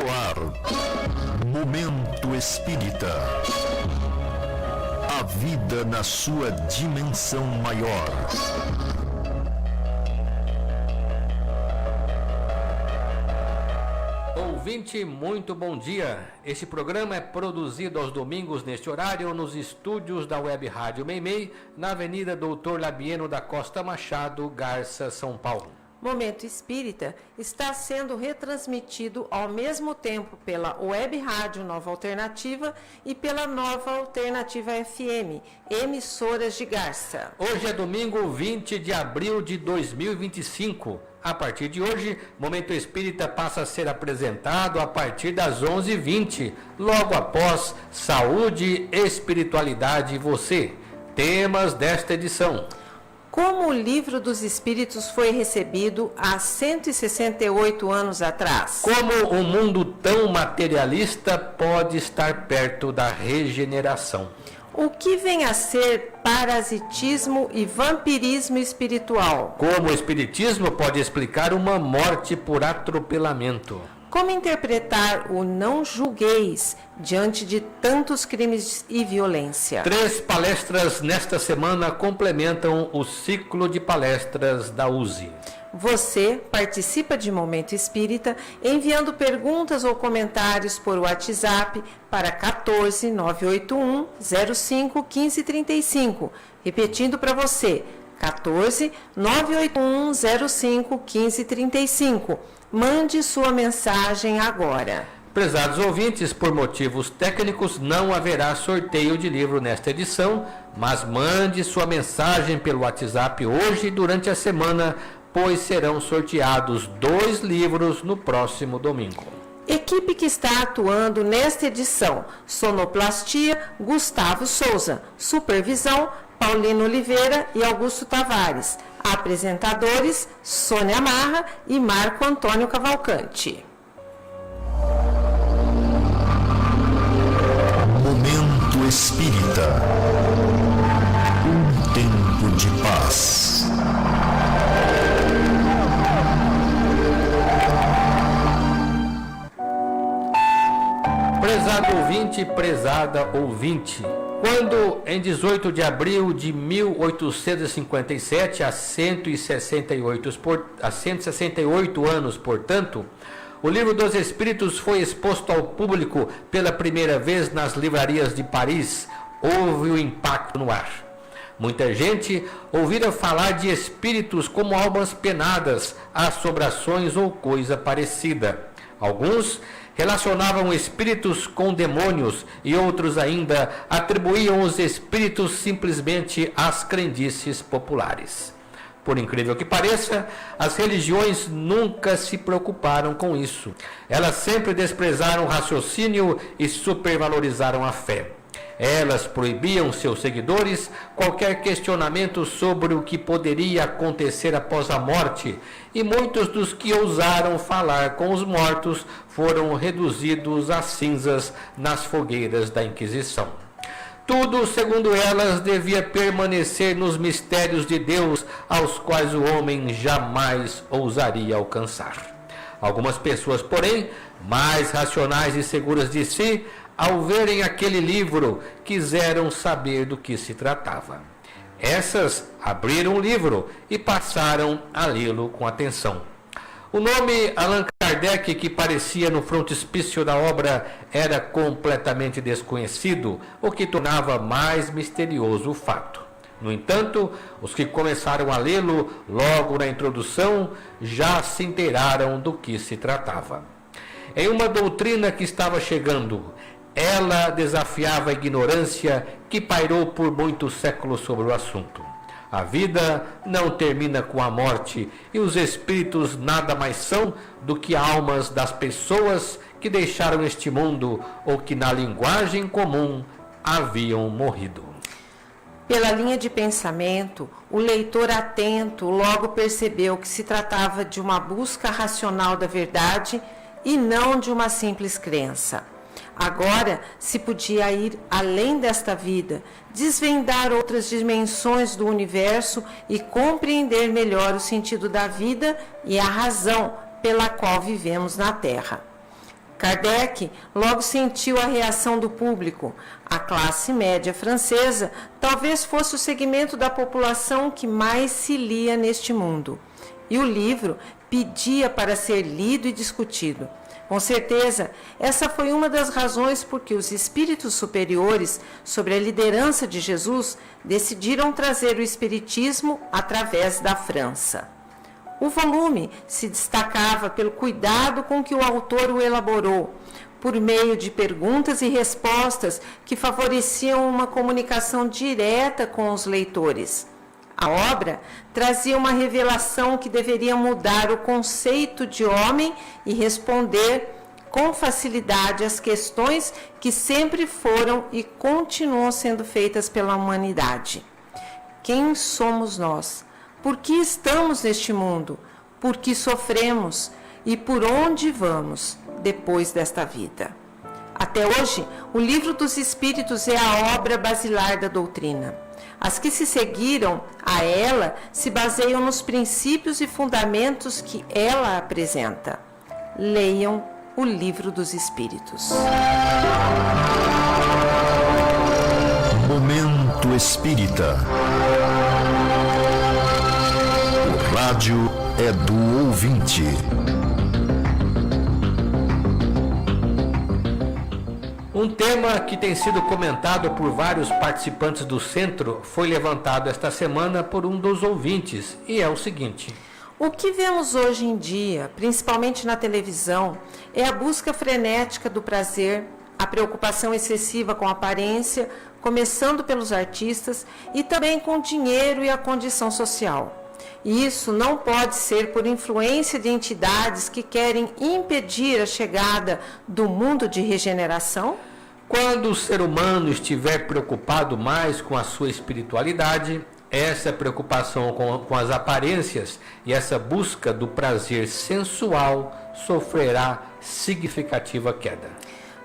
ar, Momento Espírita. A vida na sua dimensão maior. Ouvinte, muito bom dia. Este programa é produzido aos domingos neste horário nos estúdios da Web Rádio Meimei, na Avenida Doutor Labieno da Costa Machado, Garça, São Paulo. Momento Espírita está sendo retransmitido ao mesmo tempo pela Web Rádio Nova Alternativa e pela Nova Alternativa FM, emissoras de Garça. Hoje é domingo 20 de abril de 2025. A partir de hoje, Momento Espírita passa a ser apresentado a partir das 11h20, logo após Saúde, Espiritualidade e Você. Temas desta edição: como o Livro dos Espíritos foi recebido há 168 anos atrás? Como um mundo tão materialista pode estar perto da regeneração? O que vem a ser parasitismo e vampirismo espiritual? Como o Espiritismo pode explicar uma morte por atropelamento? Como interpretar o não julgueis diante de tantos crimes e violência? 3 palestras nesta semana complementam o ciclo de palestras da USE. Você participa de Momento Espírita enviando perguntas ou comentários por WhatsApp para 14 981 05 1535. Repetindo para você, 14 981 05 1535. Mande sua mensagem agora. Prezados ouvintes, por motivos técnicos não haverá sorteio de livro nesta edição, mas mande sua mensagem pelo WhatsApp hoje e durante a semana, pois serão sorteados 2 livros no próximo domingo. Equipe que está atuando nesta edição: sonoplastia, Gustavo Souza; supervisão, Paulino Oliveira e Augusto Tavares; apresentadores, Sônia Marra e Marco Antônio Cavalcante. Momento Espírita. Um tempo de paz. Prezado ouvinte, prezada ouvinte, quando em 18 de abril de 1857, há 168 anos, portanto, o Livro dos Espíritos foi exposto ao público pela primeira vez nas livrarias de Paris, houve um impacto no ar. Muita gente ouvira falar de espíritos como almas penadas, assombrações ou coisa parecida. Alguns relacionavam espíritos com demônios e outros ainda atribuíam os espíritos simplesmente às crendices populares. Por incrível que pareça, as religiões nunca se preocuparam com isso. Elas sempre desprezaram o raciocínio e supervalorizaram a fé. Elas proibiam seus seguidores qualquer questionamento sobre o que poderia acontecer após a morte, e muitos dos que ousaram falar com os mortos foram reduzidos a cinzas nas fogueiras da Inquisição. Tudo, segundo elas, devia permanecer nos mistérios de Deus, aos quais o homem jamais ousaria alcançar. Algumas pessoas, porém, mais racionais e seguras de si, ao verem aquele livro, quiseram saber do que se tratava. Essas abriram o livro e passaram a lê-lo com atenção. O nome Allan Kardec, que parecia no frontispício da obra, era completamente desconhecido, o que tornava mais misterioso o fato. No entanto, os que começaram a lê-lo logo na introdução já se inteiraram do que se tratava. Em uma doutrina que estava chegando, ela desafiava a ignorância que pairou por muitos séculos sobre o assunto. A vida não termina com a morte e os espíritos nada mais são do que almas das pessoas que deixaram este mundo ou que, na linguagem comum, haviam morrido. Pela linha de pensamento, o leitor atento logo percebeu que se tratava de uma busca racional da verdade e não de uma simples crença. Agora se podia ir além desta vida, desvendar outras dimensões do universo e compreender melhor o sentido da vida e a razão pela qual vivemos na Terra. Kardec logo sentiu a reação do público. A classe média francesa talvez fosse o segmento da população que mais se lia neste mundo. E o livro pedia para ser lido e discutido. Com certeza, essa foi uma das razões por que os espíritos superiores, sob a liderança de Jesus, decidiram trazer o espiritismo através da França. O volume se destacava pelo cuidado com que o autor o elaborou, por meio de perguntas e respostas que favoreciam uma comunicação direta com os leitores. A obra trazia uma revelação que deveria mudar o conceito de homem e responder com facilidade às questões que sempre foram e continuam sendo feitas pela humanidade. Quem somos nós? Por que estamos neste mundo? Por que sofremos? E por onde vamos depois desta vida? Até hoje, o Livro dos Espíritos é a obra basilar da doutrina. As que se seguiram a ela se baseiam nos princípios e fundamentos que ela apresenta. Leiam o Livro dos Espíritos. Momento Espírita. O rádio é do ouvinte. Um tema que tem sido comentado por vários participantes do centro foi levantado esta semana por um dos ouvintes, e é o seguinte: o que vemos hoje em dia, principalmente na televisão, é a busca frenética do prazer, a preocupação excessiva com a aparência, começando pelos artistas, e também com o dinheiro e a condição social. E isso não pode ser por influência de entidades que querem impedir a chegada do mundo de regeneração? Quando o ser humano estiver preocupado mais com a sua espiritualidade, essa preocupação com as aparências e essa busca do prazer sensual sofrerá significativa queda.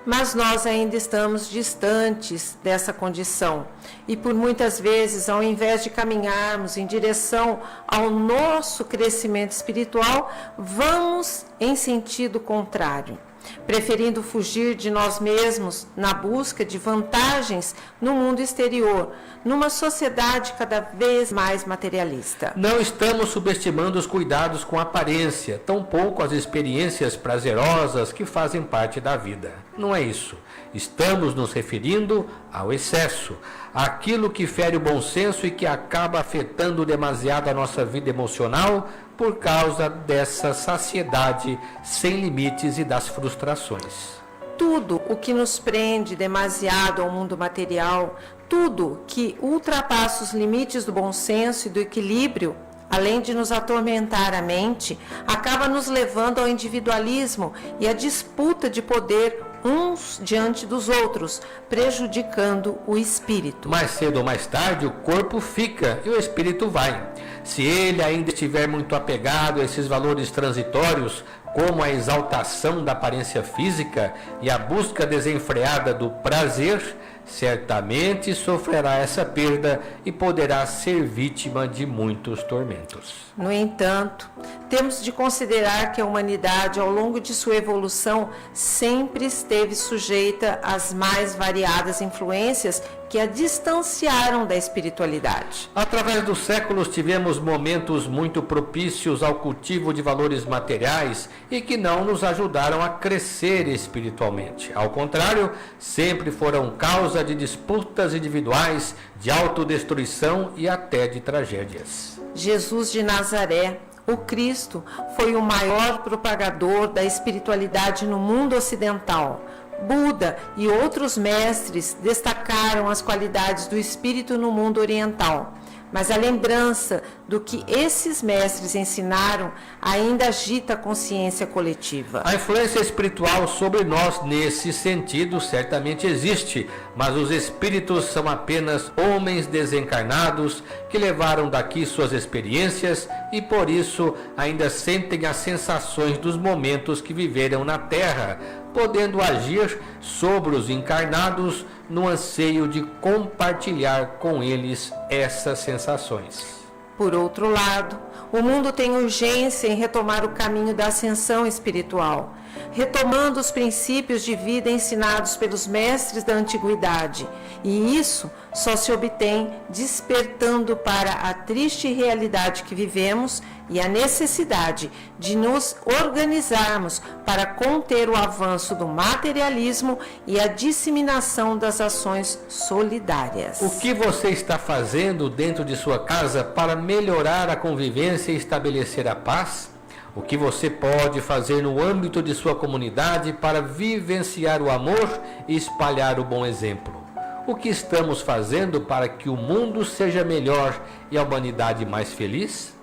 Mas nós ainda estamos distantes dessa condição e por muitas vezes, ao invés de caminharmos em direção ao nosso crescimento espiritual, vamos em sentido contrário, preferindo fugir de nós mesmos na busca de vantagens no mundo exterior, numa sociedade cada vez mais materialista. Não estamos subestimando os cuidados com a aparência, tampouco as experiências prazerosas que fazem parte da vida. Não é isso. Estamos nos referindo ao excesso, àquilo que fere o bom senso e que acaba afetando demasiado a nossa vida emocional por causa dessa saciedade sem limites e das frustrações. Tudo o que nos prende demasiado ao mundo material, tudo que ultrapassa os limites do bom senso e do equilíbrio, além de nos atormentar a mente, acaba nos levando ao individualismo e à disputa de poder uns diante dos outros, prejudicando o espírito. Mais cedo ou mais tarde, o corpo fica e o espírito vai. Se ele ainda estiver muito apegado a esses valores transitórios, como a exaltação da aparência física e a busca desenfreada do prazer, certamente sofrerá essa perda e poderá ser vítima de muitos tormentos. No entanto, temos de considerar que a humanidade, ao longo de sua evolução, sempre esteve sujeita às mais variadas influências que a distanciaram da espiritualidade. Através dos séculos tivemos momentos muito propícios ao cultivo de valores materiais e que não nos ajudaram a crescer espiritualmente. Ao contrário, sempre foram causa de disputas individuais, de autodestruição e até de tragédias. Jesus de Nazaré, o Cristo, foi o maior propagador da espiritualidade no mundo ocidental. Buda e outros mestres destacaram as qualidades do espírito no mundo oriental. Mas a lembrança do que esses mestres ensinaram ainda agita a consciência coletiva. A influência espiritual sobre nós nesse sentido certamente existe, mas os espíritos são apenas homens desencarnados que levaram daqui suas experiências e por isso ainda sentem as sensações dos momentos que viveram na Terra, podendo agir sobre os encarnados no anseio de compartilhar com eles essas sensações. Por outro lado, o mundo tem urgência em retomar o caminho da ascensão espiritual. retomando os princípios de vida ensinados pelos mestres da antiguidade. E isso só se obtém despertando para a triste realidade que vivemos e a necessidade de nos organizarmos para conter o avanço do materialismo e a disseminação das ações solidárias. O que você está fazendo dentro de sua casa para melhorar a convivência e estabelecer a paz? O que você pode fazer no âmbito de sua comunidade para vivenciar o amor e espalhar o bom exemplo? O que estamos fazendo para que o mundo seja melhor e a humanidade mais feliz?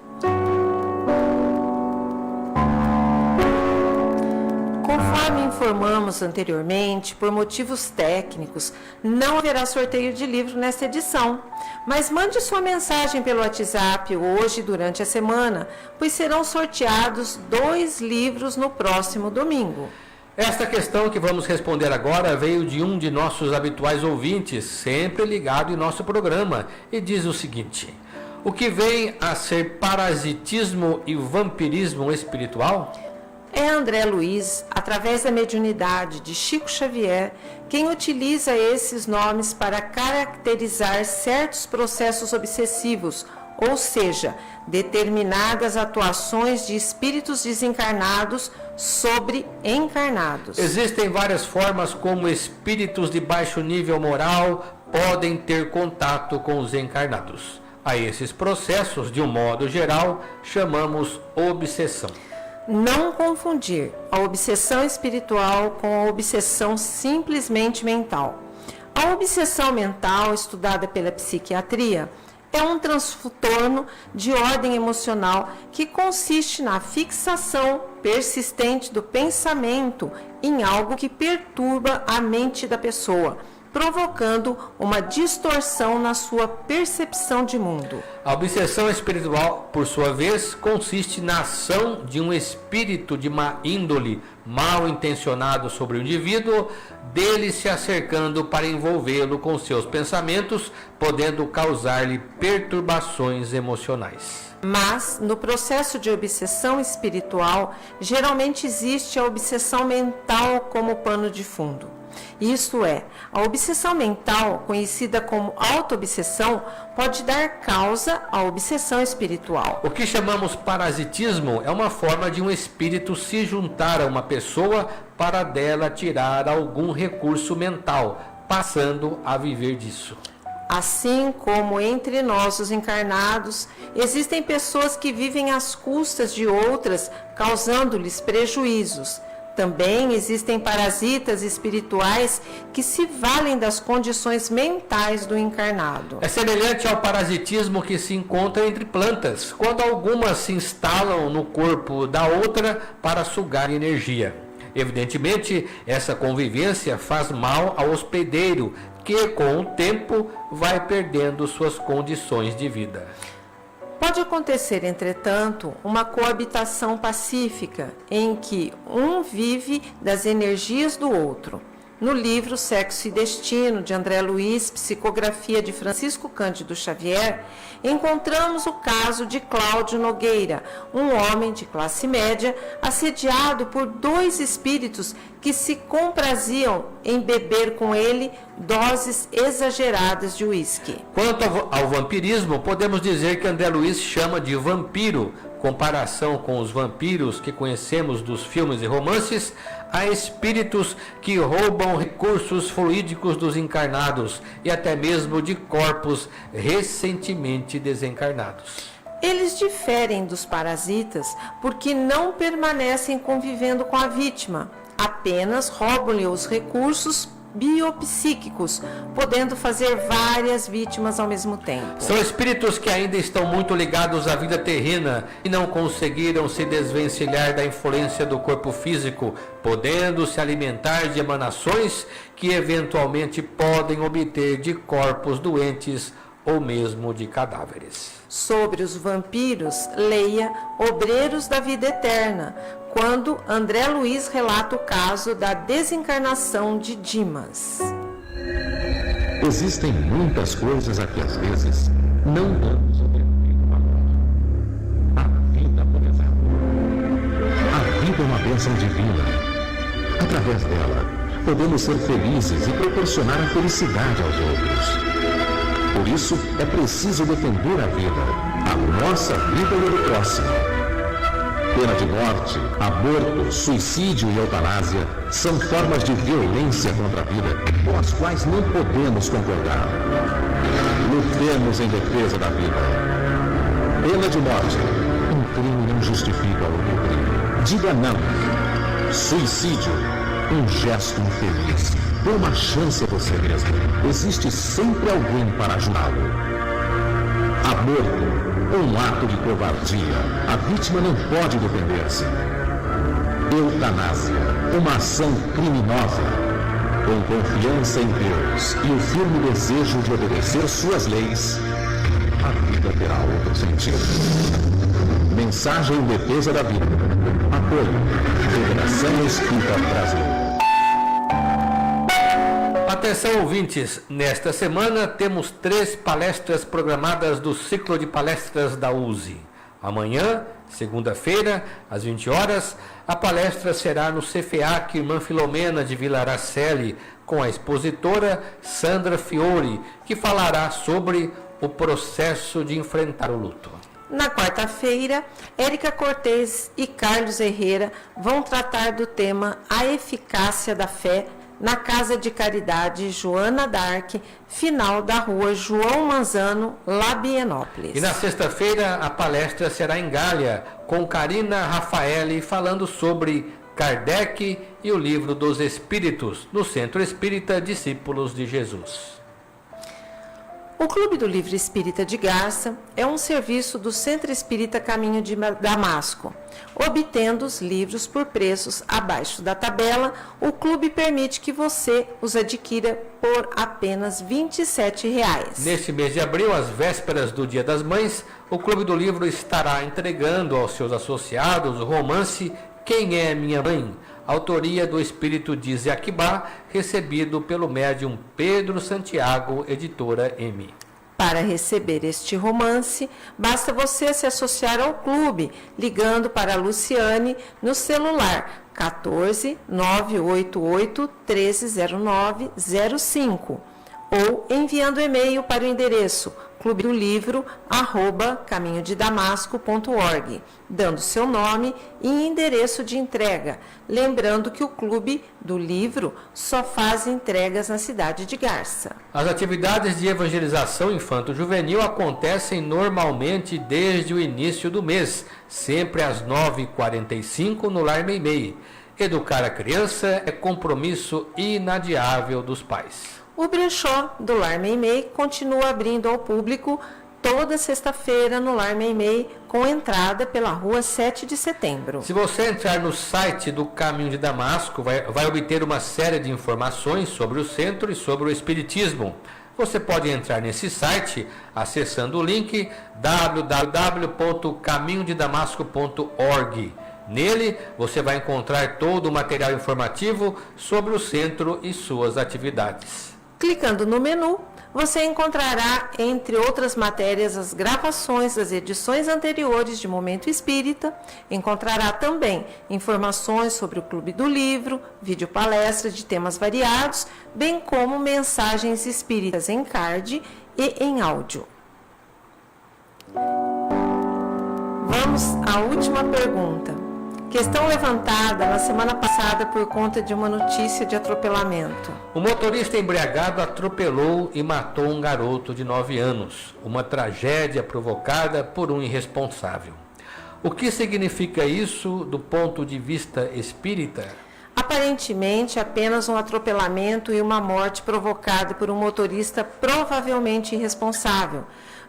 Conforme informamos anteriormente, por motivos técnicos, não haverá sorteio de livro nesta edição. Mas mande sua mensagem pelo WhatsApp hoje durante a semana, pois serão sorteados 2 livros no próximo domingo. Esta questão que vamos responder agora veio de um de nossos habituais ouvintes, sempre ligado em nosso programa, e diz o seguinte: o que vem a ser parasitismo e vampirismo espiritual? É André Luiz, através da mediunidade de Chico Xavier, quem utiliza esses nomes para caracterizar certos processos obsessivos, ou seja, determinadas atuações de espíritos desencarnados sobre encarnados. Existem várias formas como espíritos de baixo nível moral podem ter contato com os encarnados. A esses processos, de um modo geral, chamamos obsessão. Não confundir a obsessão espiritual com a obsessão simplesmente mental. A obsessão mental, estudada pela psiquiatria, é um transtorno de ordem emocional que consiste na fixação persistente do pensamento em algo que perturba a mente da pessoa, provocando uma distorção na sua percepção de mundo. A obsessão espiritual, por sua vez, consiste na ação de um espírito de má índole, mal intencionado sobre o indivíduo, dele se acercando para envolvê-lo com seus pensamentos, podendo causar-lhe perturbações emocionais. Mas, no processo de obsessão espiritual, geralmente existe a obsessão mental como pano de fundo. Isto é, a obsessão mental, conhecida como autoobsessão, pode dar causa à obsessão espiritual. O que chamamos parasitismo é uma forma de um espírito se juntar a uma pessoa para dela tirar algum recurso mental, passando a viver disso. Assim como entre nós, os encarnados, existem pessoas que vivem às custas de outras, causando-lhes prejuízos. Também existem parasitas espirituais que se valem das condições mentais do encarnado. É semelhante ao parasitismo que se encontra entre plantas, quando algumas se instalam no corpo da outra para sugar energia. Evidentemente, essa convivência faz mal ao hospedeiro, que com o tempo vai perdendo suas condições de vida. Pode acontecer, entretanto, uma coabitação pacífica em que um vive das energias do outro. No livro Sexo e Destino, de André Luiz, psicografia de Francisco Cândido Xavier, encontramos o caso de Cláudio Nogueira, um homem de classe média, assediado por 2 espíritos que se compraziam em beber com ele doses exageradas de uísque. Quanto ao vampirismo, podemos dizer que André Luiz chama de vampiro, comparação com os vampiros que conhecemos dos filmes e romances, a espíritos que roubam recursos fluídicos dos encarnados e até mesmo de corpos recentemente desencarnados. Eles diferem dos parasitas porque não permanecem convivendo com a vítima, apenas roubam-lhe os recursos biopsíquicos, podendo fazer várias vítimas ao mesmo tempo. São espíritos que ainda estão muito ligados à vida terrena e não conseguiram se desvencilhar da influência do corpo físico, podendo se alimentar de emanações que eventualmente podem obter de corpos doentes ou mesmo de cadáveres. Sobre os vampiros, leia Obreiros da Vida Eterna, quando André Luiz relata o caso da desencarnação de Dimas. Existem muitas coisas a que às vezes não damos o devido valor. A vida, por exemplo. A vida é uma bênção divina Através dela, podemos ser felizes e proporcionar a felicidade aos outros. Por isso, é preciso defender a vida, a nossa vida e a do próximo. Pena de morte, aborto, suicídio e eutanásia são formas de violência contra a vida com as quais não podemos concordar. Lutemos em defesa da vida. Pena de morte. Um crime não justifica outro crime. Diga não. Suicídio. Um gesto infeliz. Dê uma chance a você mesmo. Existe sempre alguém para ajudá-lo. Aborto. Um ato de covardia. A vítima não pode defender-se. Eutanásia. Uma ação criminosa. Com confiança em Deus e o firme desejo de obedecer suas leis, a vida terá outro sentido. Mensagem em defesa da vida. Apoio. Federação Espírita Brasileira. Atenção, ouvintes, nesta semana temos 3 palestras programadas do ciclo de palestras da USE. Amanhã, segunda-feira, às 20 horas, a palestra será no CFEAC Irmã Filomena de Vila Araceli, com a expositora Sandra Fiore, que falará sobre o processo de enfrentar o luto. Na quarta-feira, Érica Cortez e Carlos Herrera vão tratar do tema A Eficácia da Fé na Casa de Caridade Joana d'Arc, final da rua João Manzano, Labienópolis. E na sexta-feira, a palestra será em Galha, com Karina Rafaeli, falando sobre Kardec e o Livro dos Espíritos, no Centro Espírita Discípulos de Jesus. O Clube do Livro Espírita de Garça é um serviço do Centro Espírita Caminho de Damasco. Obtendo os livros por preços abaixo da tabela, o clube permite que você os adquira por apenas R$ 27. Neste mês de abril, às vésperas do Dia das Mães, o Clube do Livro estará entregando aos seus associados o romance Quem é Minha Mãe?, autoria do espírito de Zequibá, recebido pelo médium Pedro Santiago, editora M. Para receber este romance, basta você se associar ao clube, ligando para a Luciane no celular 14 988 1309 05 ou enviando e-mail para o endereço clubedolivro@caminhodedamasco.org, dando seu nome e endereço de entrega. Lembrando que o Clube do Livro só faz entregas na cidade de Garça. As atividades de evangelização infanto-juvenil acontecem normalmente desde o início do mês, sempre às 9h45 no Lar Meimei. Educar a criança é compromisso inadiável dos pais. O brechó do Lar Meimei continua abrindo ao público toda sexta-feira no Lar Meimei, com entrada pela rua 7 de setembro. Se você entrar no site do Caminho de Damasco, vai obter uma série de informações sobre o centro e sobre o espiritismo. Você pode entrar nesse site acessando o link www.caminhodedamasco.org. Nele, você vai encontrar todo o material informativo sobre o centro e suas atividades. Clicando no menu, você encontrará, entre outras matérias, as gravações das edições anteriores de Momento Espírita. Encontrará também informações sobre o Clube do Livro, videopalestras de temas variados, bem como mensagens espíritas em card e em áudio. Vamos à última pergunta. Questão levantada na semana passada por conta de uma notícia de atropelamento. O motorista embriagado atropelou e matou um garoto de 9 anos. Uma tragédia provocada por um irresponsável. O que significa isso do ponto de vista espírita? Aparentemente, apenas um atropelamento e uma morte provocada por um motorista provavelmente irresponsável.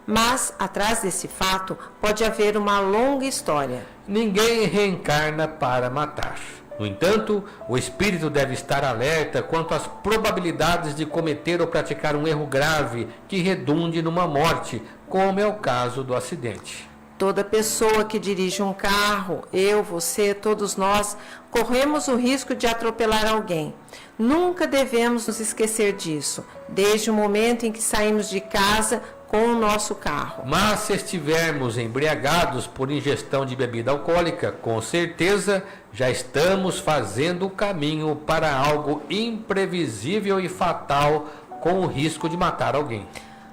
Mas, atrás desse fato, pode haver uma longa história. Ninguém reencarna para matar. No entanto, o espírito deve estar alerta quanto às probabilidades de cometer ou praticar um erro grave que redunde numa morte, como é o caso do acidente. Toda pessoa que dirige um carro, eu, você, todos nós, corremos o risco de atropelar alguém. Nunca devemos nos esquecer disso, desde o momento em que saímos de casa com o nosso carro. Mas se estivermos embriagados por ingestão de bebida alcoólica, com certeza já estamos fazendo o caminho para algo imprevisível e fatal, com o risco de matar alguém.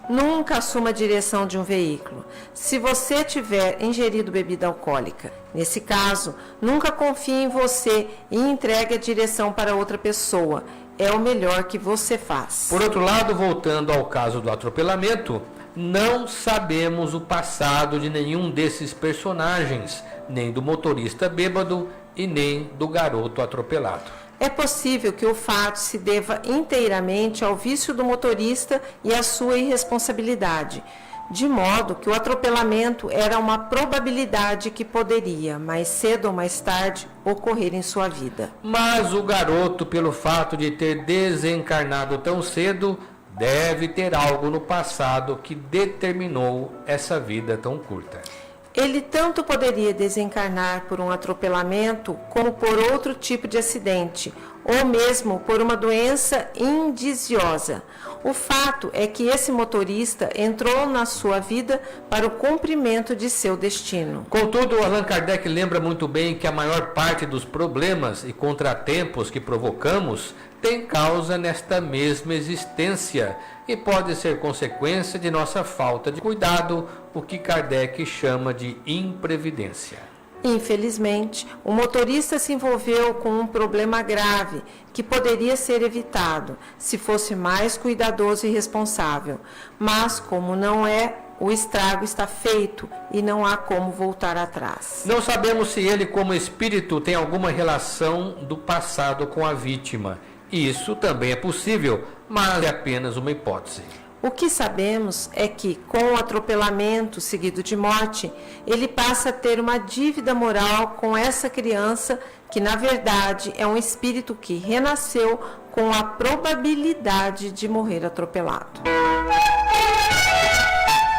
Nunca assuma a direção de um veículo. Se você tiver ingerido bebida alcoólica, nesse caso, nunca confie em você e entregue a direção para outra pessoa. É o melhor que você faz. Por outro lado, voltando ao caso do atropelamento, não sabemos o passado de nenhum desses personagens, nem do motorista bêbado e nem do garoto atropelado. É possível que o fato se deva inteiramente ao vício do motorista e à sua irresponsabilidade, de modo que o atropelamento era uma probabilidade que poderia, mais cedo ou mais tarde, ocorrer em sua vida. Mas o garoto, pelo fato de ter desencarnado tão cedo, deve ter algo no passado que determinou essa vida tão curta. Ele tanto poderia desencarnar por um atropelamento como por outro tipo de acidente, ou mesmo por uma doença indiziosa. O fato é que esse motorista entrou na sua vida para o cumprimento de seu destino. Contudo, Allan Kardec lembra muito bem que a maior parte dos problemas e contratempos que provocamos tem causa nesta mesma existência e pode ser consequência de nossa falta de cuidado, o que Kardec chama de imprevidência. Infelizmente, o motorista se envolveu com um problema grave que poderia ser evitado se fosse mais cuidadoso e responsável. Mas, como não é, o estrago está feito e não há como voltar atrás. Não sabemos se ele, como espírito, tem alguma relação do passado com a vítima. Isso também é possível, mas é apenas uma hipótese. O que sabemos é que, com o atropelamento seguido de morte, ele passa a ter uma dívida moral com essa criança, que na verdade é um espírito que renasceu com a probabilidade de morrer atropelado.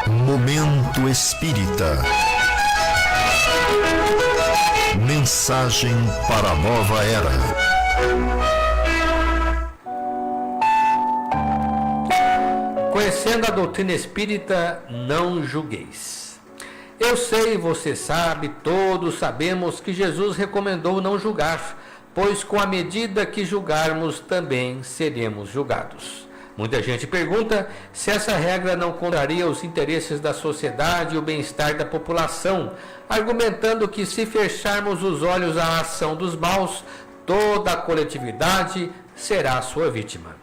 Momento Espírita. Mensagem para a nova era. Conhecendo a doutrina espírita, não julgueis. Eu sei, você sabe, todos sabemos que Jesus recomendou não julgar, pois com a medida que julgarmos também seremos julgados. Muita gente pergunta se essa regra não contraria os interesses da sociedade e o bem-estar da população, argumentando que se fecharmos os olhos à ação dos maus, toda a coletividade será sua vítima.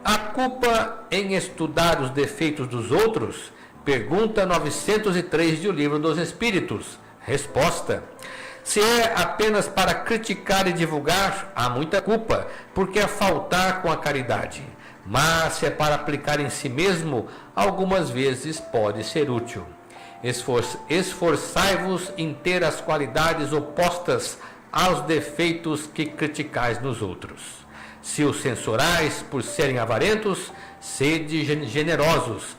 A culpa em estudar os defeitos dos outros? Pergunta 903 do Livro dos Espíritos. Resposta: se é apenas para criticar e divulgar, há muita culpa, porque é faltar com a caridade. Mas se é para aplicar em si mesmo, algumas vezes pode ser útil. Esforçai-vos em ter as qualidades opostas aos defeitos que criticais nos outros. Se os censurais por serem avarentos, sede generosos.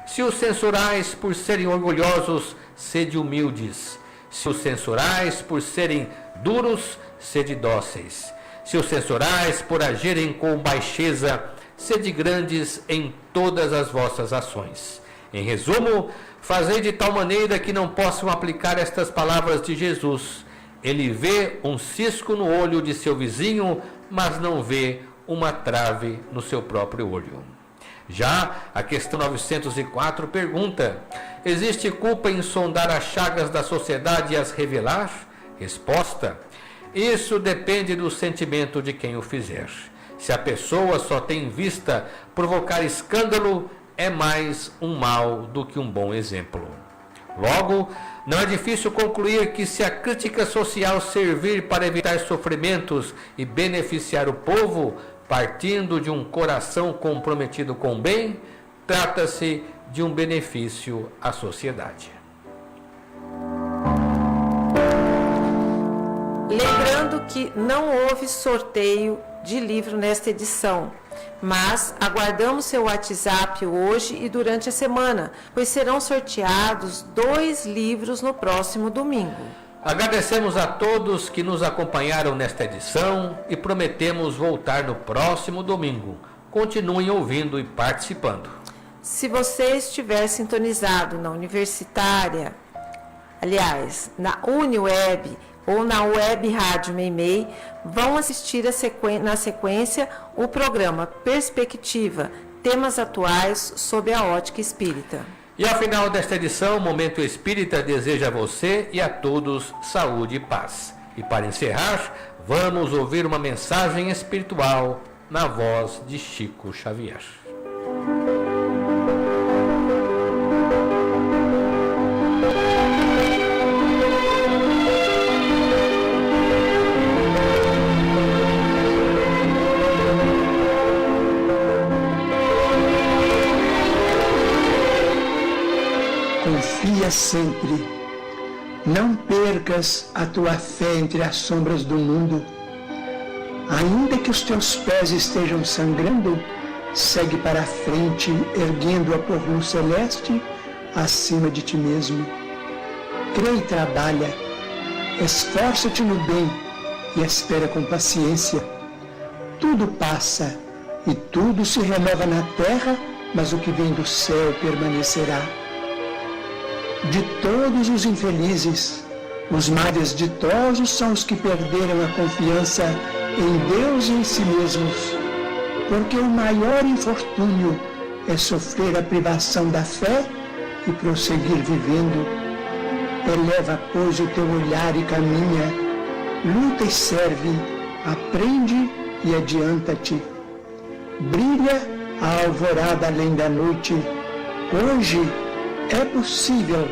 Se os censurais por serem orgulhosos, sede humildes. Se os censurais por serem duros, sede dóceis. Se os censurais por agirem com baixeza, sede grandes em todas as vossas ações. Em resumo, fazei de tal maneira que não possam aplicar estas palavras de Jesus. Ele vê um cisco no olho de seu vizinho, mas não vê uma trave no seu próprio olho. Já a questão 904 pergunta: existe culpa em sondar as chagas da sociedade e as revelar? Resposta: isso depende do sentimento de quem o fizer. Se a pessoa só tem em vista provocar escândalo, é mais um mal do que um bom exemplo. Logo, não é difícil concluir que se a crítica social servir para evitar sofrimentos e beneficiar o povo, partindo de um coração comprometido com o bem, trata-se de um benefício à sociedade. Lembrando que não houve sorteio de livro nesta edição. Mas aguardamos seu WhatsApp hoje e durante a semana, pois serão sorteados 2 livros no próximo domingo. Agradecemos a todos que nos acompanharam nesta edição e prometemos voltar no próximo domingo. Continuem ouvindo e participando. Se você estiver sintonizado na Universitária, aliás, na Uniweb ou na Web Rádio Meimei, vão assistir na sequência o programa Perspectiva, temas atuais sob a ótica espírita. E ao final desta edição, o Momento Espírita deseja a você e a todos saúde e paz. E para encerrar, vamos ouvir uma mensagem espiritual na voz de Chico Xavier. Confia sempre, não percas a tua fé entre as sombras do mundo. Ainda que os teus pés estejam sangrando, segue para a frente, erguendo a por luz celeste acima de ti mesmo. Crê e trabalha, esforça-te no bem e espera com paciência. Tudo passa e tudo se renova na terra, mas o que vem do céu permanecerá. De todos os infelizes, os mais desditosos são os que perderam a confiança em Deus e em si mesmos, porque o maior infortúnio é sofrer a privação da fé e prosseguir vivendo. Eleva, pois, o teu olhar e caminha, luta e serve, aprende e adianta-te. Brilha a alvorada além da noite. Hoje é possível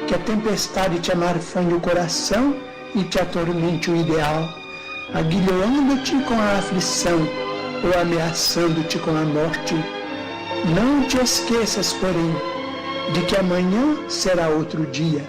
que a tempestade te amarfanhe o coração e te atormente o ideal, aguilhoando-te com a aflição ou ameaçando-te com a morte. Não te esqueças, porém, de que amanhã será outro dia.